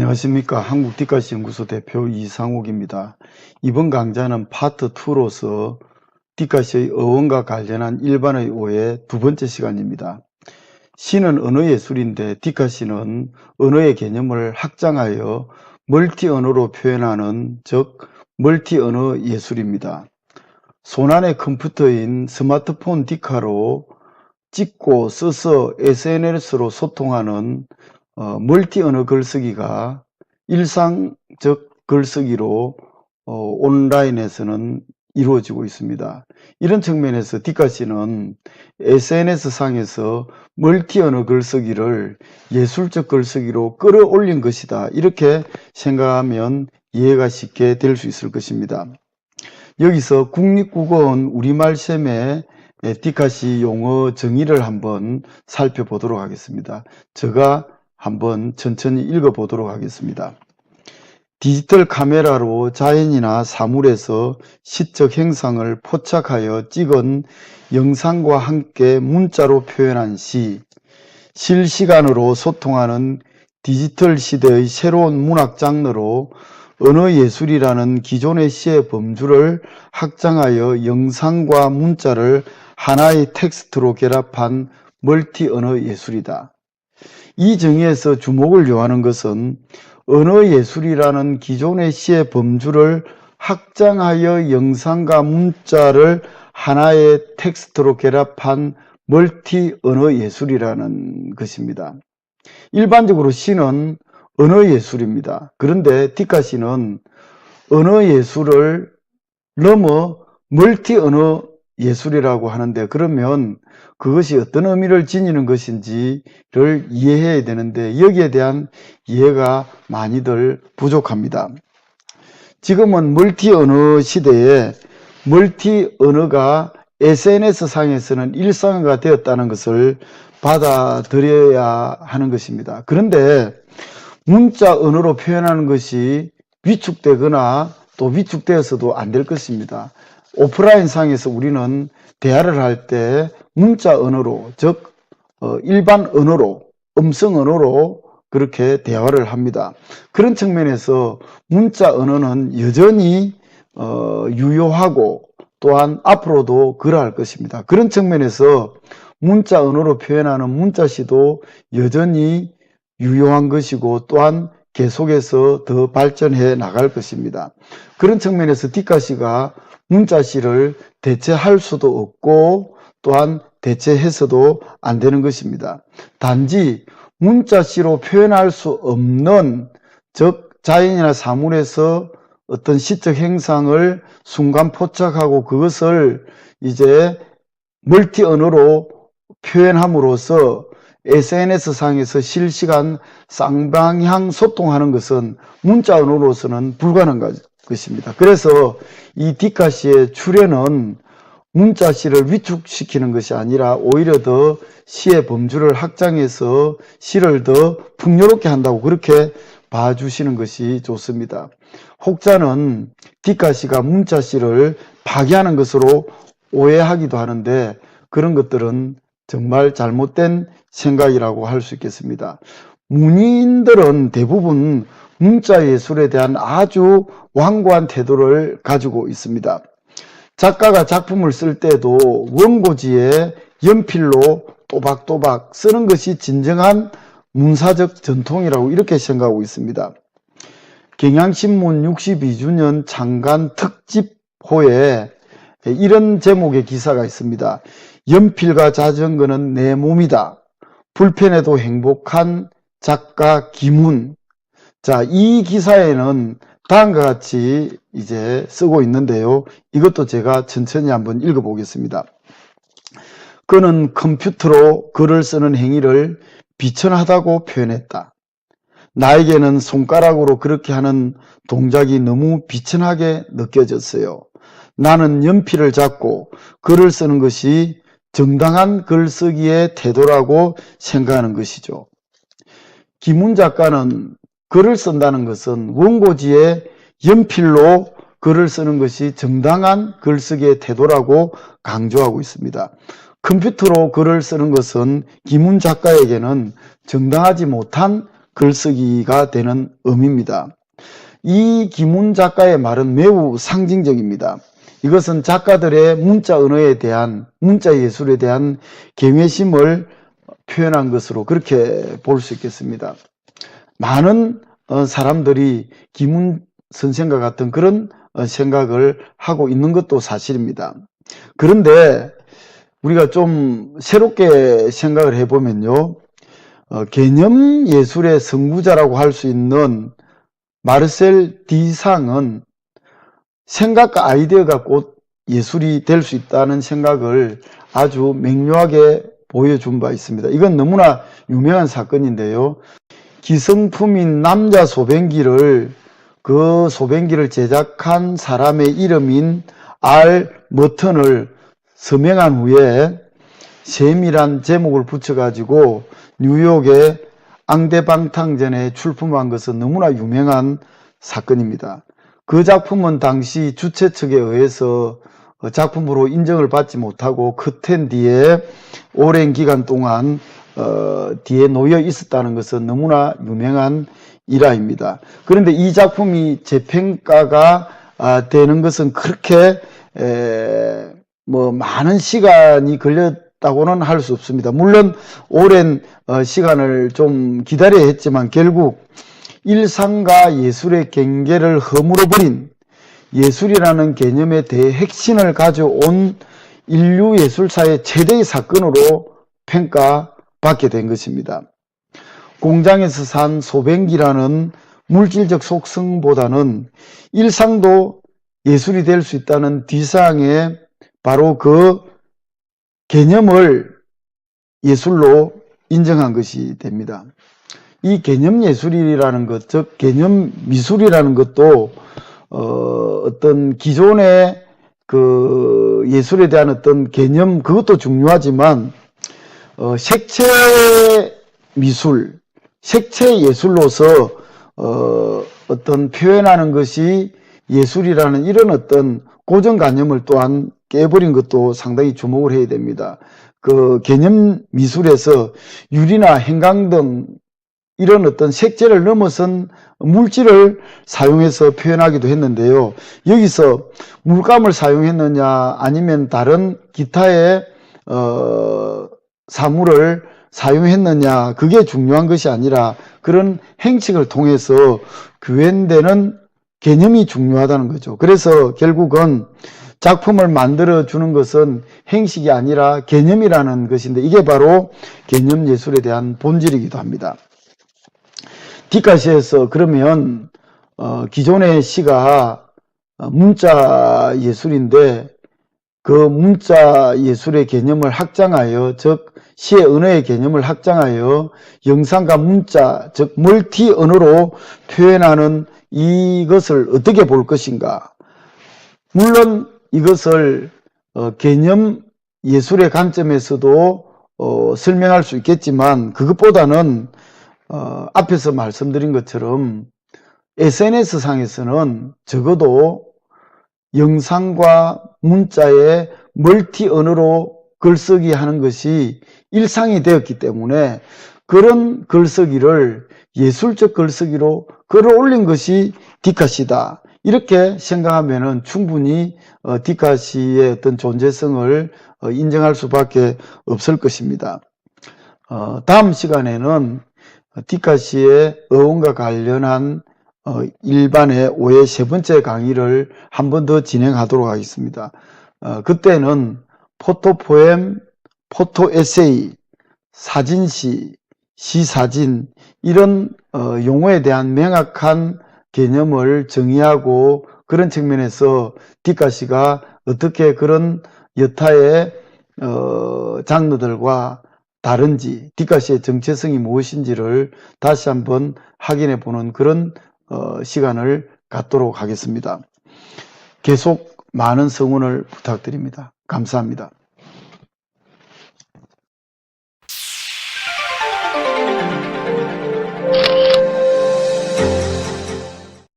안녕하십니까. 한국디카시 연구소 대표 이상욱입니다. 이번 강좌는 파트 2로서 디카시의 어원과 관련한 일반의 오해 두 번째 시간입니다. 시는 언어예술인데 디카시는 언어의 개념을 확장하여 멀티언어로 표현하는 즉 멀티언어 예술입니다. 손안의 컴퓨터인 스마트폰 디카로 찍고 써서 SNS로 소통하는 멀티언어 글쓰기가 일상적 글쓰기로 온라인에서는 이루어지고 있습니다. 이런 측면에서 디카시는 SNS상에서 멀티언어 글쓰기를 예술적 글쓰기로 끌어올린 것이다. 이렇게 생각하면 이해가 쉽게 될 수 있을 것입니다. 여기서 국립국어원 우리말샘의 디카시 용어 정의를 한번 살펴보도록 하겠습니다. 제가 한번 천천히 읽어보도록 하겠습니다. 디지털 카메라로 자연이나 사물에서 시적 행상을 포착하여 찍은 영상과 함께 문자로 표현한 시, 실시간으로 소통하는 디지털 시대의 새로운 문학 장르로 언어예술이라는 기존의 시의 범주를 확장하여 영상과 문자를 하나의 텍스트로 결합한 멀티언어 예술이다. 이 정의에서 주목을 요하는 것은 언어예술이라는 기존의 시의 범주를 확장하여 영상과 문자를 하나의 텍스트로 결합한 멀티언어 예술이라는 것입니다. 일반적으로 시는 언어예술입니다. 그런데 디카시는 언어예술을 넘어 멀티언어 예술이라고 하는데, 그러면 그것이 어떤 의미를 지니는 것인지를 이해해야 되는데 여기에 대한 이해가 많이들 부족합니다. 지금은 멀티언어 시대에 멀티언어가 SNS상에서는 일상화가 되었다는 것을 받아들여야 하는 것입니다. 그런데 문자 언어로 표현하는 것이 위축되거나 또 위축되어서도 안 될 것입니다. 오프라인 상에서 우리는 대화를 할 때 문자 언어로, 즉 일반 언어로, 음성 언어로 그렇게 대화를 합니다. 그런 측면에서 문자 언어는 여전히 유효하고 또한 앞으로도 그러할 것입니다. 그런 측면에서 문자 언어로 표현하는 문자시도 여전히 유효한 것이고 또한 계속해서 더 발전해 나갈 것입니다. 그런 측면에서 디카시가 문자시를 대체할 수도 없고 또한 대체해서도 안 되는 것입니다. 단지 문자시로 표현할 수 없는, 즉 자연이나 사물에서 어떤 시적 행상을 순간 포착하고 그것을 이제 멀티 언어로 표현함으로써 SNS상에서 실시간 쌍방향 소통하는 것은 문자 언어로서는 불가능한 것입니다. 그래서 이 디카시의 출현은 문자시를 위축시키는 것이 아니라 오히려 더 시의 범주를 확장해서 시를 더 풍요롭게 한다고 그렇게 봐주시는 것이 좋습니다. 혹자는 디카시가 문자시를 파괴하는 것으로 오해하기도 하는데 그런 것들은 정말 잘못된 생각이라고 할 수 있겠습니다. 문인들은 대부분 문자 예술에 대한 아주 완고한 태도를 가지고 있습니다. 작가가 작품을 쓸 때도 원고지에 연필로 또박또박 쓰는 것이 진정한 문사적 전통이라고 이렇게 생각하고 있습니다. 경향신문 62주년 창간 특집호에 이런 제목의 기사가 있습니다. 연필과 자전거는 내 몸이다. 불편해도 행복한 작가 김훈. 자, 이 기사에는 다음과 같이 이제 쓰고 있는데요. 이것도 제가 천천히 한번 읽어보겠습니다. 그는 컴퓨터로 글을 쓰는 행위를 비천하다고 표현했다. 나에게는 손가락으로 그렇게 하는 동작이 너무 비천하게 느껴졌어요. 나는 연필을 잡고 글을 쓰는 것이 정당한 글쓰기의 태도라고 생각하는 것이죠. 김훈 작가는 글을 쓴다는 것은 원고지에 연필로 글을 쓰는 것이 정당한 글쓰기의 태도라고 강조하고 있습니다. 컴퓨터로 글을 쓰는 것은 김훈 작가에게는 정당하지 못한 글쓰기가 되는 의미입니다. 이 김훈 작가의 말은 매우 상징적입니다. 이것은 작가들의 문자 언어에 대한, 문자 예술에 대한 경외심을 표현한 것으로 그렇게 볼 수 있겠습니다. 많은 사람들이 김훈 선생과 같은 그런 생각을 하고 있는 것도 사실입니다. 그런데 우리가 좀 새롭게 생각을 해보면요, 개념 예술의 선구자라고 할 수 있는 마르셀 디상은 생각과 아이디어가 곧 예술이 될 수 있다는 생각을 아주 명료하게 보여준 바 있습니다. 이건 너무나 유명한 사건인데요. 기성품인 남자 소변기를, 그 소변기를 제작한 사람의 이름인 R 머턴을 서명한 후에 셈이란 제목을 붙여가지고 뉴욕의 앙대방탕전에 출품한 것은 너무나 유명한 사건입니다. 그 작품은 당시 주최 측에 의해서 작품으로 인정을 받지 못하고 커튼 뒤에 오랜 기간 동안 뒤에 놓여 있었다는 것은 너무나 유명한 일화입니다. 그런데 이 작품이 재평가가 되는 것은 그렇게 많은 시간이 걸렸다고는 할 수 없습니다. 물론 오랜 시간을 좀 기다려야 했지만 결국 일상과 예술의 경계를 허물어버린 예술이라는 개념에 대해 핵심을 가져온 인류 예술사의 최대의 사건으로 평가받게 된 것입니다. 공장에서 산 소변기라는 물질적 속성보다는 일상도 예술이 될 수 있다는 디상의 바로 그 개념을 예술로 인정한 것이 됩니다. 이 개념 예술이라는 것, 즉 개념 미술이라는 것도 어떤 기존의 그 예술에 대한 어떤 개념, 그것도 중요하지만 색채 미술, 색채 예술로서 어떤 표현하는 것이 예술이라는 이런 어떤 고정관념을 또한 깨버린 것도 상당히 주목을 해야 됩니다. 그 개념 미술에서 유리나 형광 등 이런 어떤 색채를 넘어선 물질을 사용해서 표현하기도 했는데요. 여기서 물감을 사용했느냐 아니면 다른 기타의 사물을 사용했느냐, 그게 중요한 것이 아니라 그런 행칙을 통해서 구현되는 개념이 중요하다는 거죠. 그래서 결국은 작품을 만들어 주는 것은 행식이 아니라 개념이라는 것인데, 이게 바로 개념 예술에 대한 본질이기도 합니다. 디카시에서 그러면 기존의 시가 문자 예술인데 그 문자 예술의 개념을 확장하여, 즉 시의 언어의 개념을 확장하여 영상과 문자, 즉 멀티 언어로 표현하는 이것을 어떻게 볼 것인가. 물론 이것을 개념 예술의 관점에서도 설명할 수 있겠지만, 그것보다는 앞에서 말씀드린 것처럼 SNS 상에서는 적어도 영상과 문자의 멀티 언어로 글쓰기 하는 것이 일상이 되었기 때문에 그런 글쓰기를 예술적 글쓰기로 끌어올린 것이 디카시다, 이렇게 생각하면은 충분히 디카시의 어떤 존재성을 인정할 수밖에 없을 것입니다. 다음 시간에는 디카시의 어원과 관련한 일반의 오해 세 번째 강의를 한 번 더 진행하도록 하겠습니다. 그때는 포토포엠, 포토에세이, 사진시, 시사진, 이런 용어에 대한 명확한 개념을 정의하고 그런 측면에서 디카시가 어떻게 그런 여타의 장르들과 다른지, 디카시의 정체성이 무엇인지를 다시 한번 확인해 보는 그런 시간을 갖도록 하겠습니다. 계속 많은 성원을 부탁드립니다. 감사합니다.